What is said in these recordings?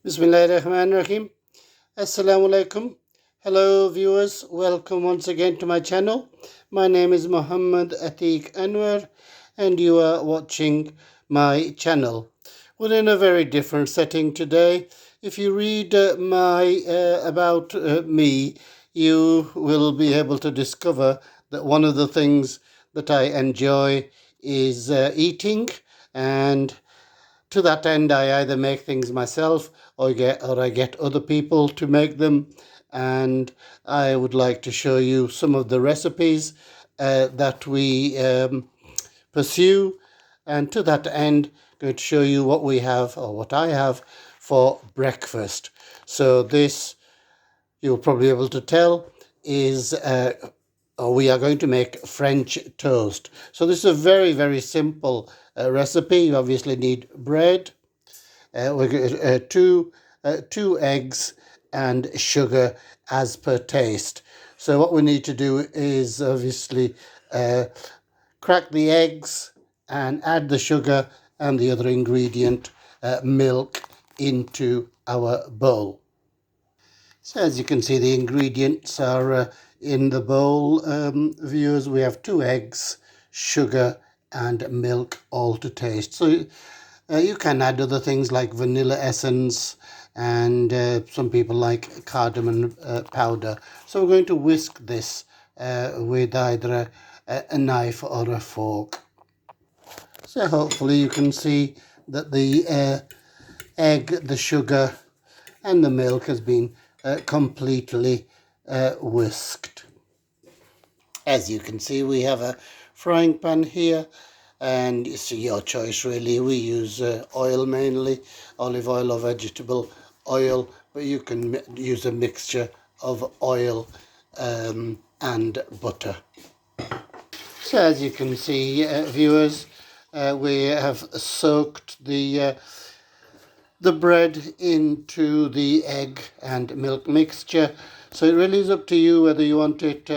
Bismillahirrahmanirrahim. Assalamu alaikum. Hello, viewers. Welcome once again to my channel. My name is Muhammad Atiq Anwar, and you are watching my channel. We're in a very different setting today. If you read my about me, you will be able to discover that one of the things that I enjoy is eating, and to that end, I either make things myself or I get other people to make them. And I would like to show you some of the recipes that we pursue. And to that end, I'm going to show you what we have or what I have for breakfast. So this, you'll probably be able to tell, is we are going to make French toast. So this is a very, very simple recipe. You obviously need bread, two eggs, and sugar as per taste. So what we need to do is obviously crack the eggs and add the sugar and the other ingredient, milk, into our bowl. So as you can see, the ingredients are in the bowl. Viewers, we have 2 eggs, sugar and milk, all to taste. So you can add other things like vanilla essence, and some people like cardamom powder. So we're going to whisk this with either a knife or a fork. So hopefully you can see that the egg, the sugar and the milk has been completely whisked. As you can see, we have a frying pan here, and it's your choice really. We use oil mainly, olive oil or vegetable oil, but you can use a mixture of oil and butter. So as you can see, viewers, we have soaked the bread into the egg and milk mixture. So it really is up to you whether you want it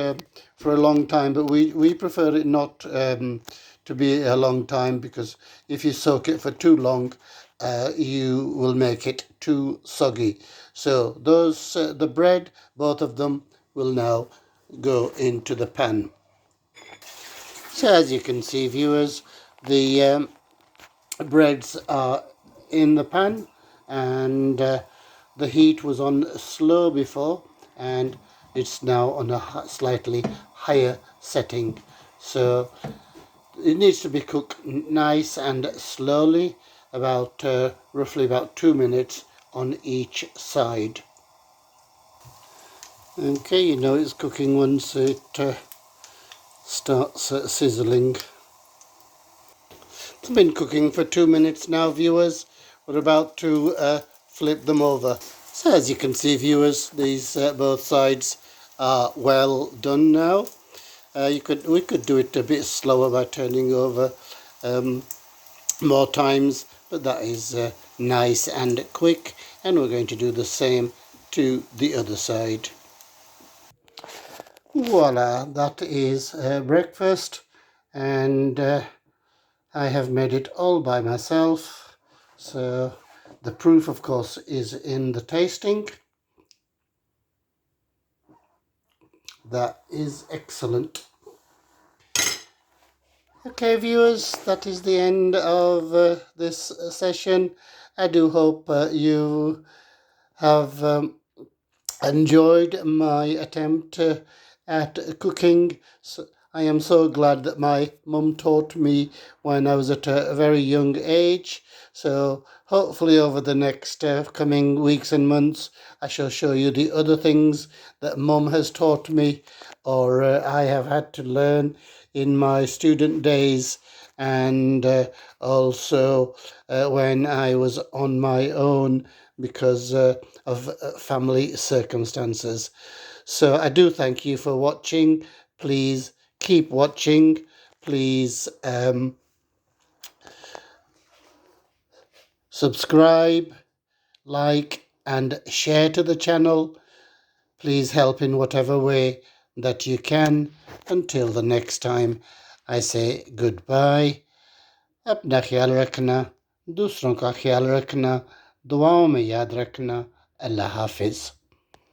for a long time, but we prefer it not to be a long time, because if you soak it for too long, you will make it too soggy. So those the bread, both of them, will now go into the pan. So as you can see, viewers, the breads are in the pan, and the heat was on slow before, and it's now on a slightly higher setting. So it needs to be cooked nice and slowly, about roughly about 2 minutes on each side. Okay, you know it's cooking once it starts sizzling. It's been cooking for 2 minutes now, viewers. We're about to flip them over. So as you can see, viewers, these both sides are well done now. We could do it a bit slower by turning over more times, but that is nice and quick, and we're going to do the same to the other side. Voila, that is breakfast, and I have made it all by myself. So the proof, of course, is in the tasting. That is excellent. Okay, viewers, that is the end of this session. I do hope you have enjoyed my attempt at cooking. So I am so glad that my mum taught me when I was at a very young age. So hopefully over the next coming weeks and months, I shall show you the other things that mum has taught me, or I have had to learn in my student days, and also when I was on my own because of family circumstances. So I do thank you for watching. Please keep watching. Please subscribe, like and share to the channel. Please help in whatever way that you can. Until the next time, I say goodbye. अपना ख्याल रखना, दूसरों का ख्याल रखना, दुआओं में याद रखना। अल्लाह हाफिज़।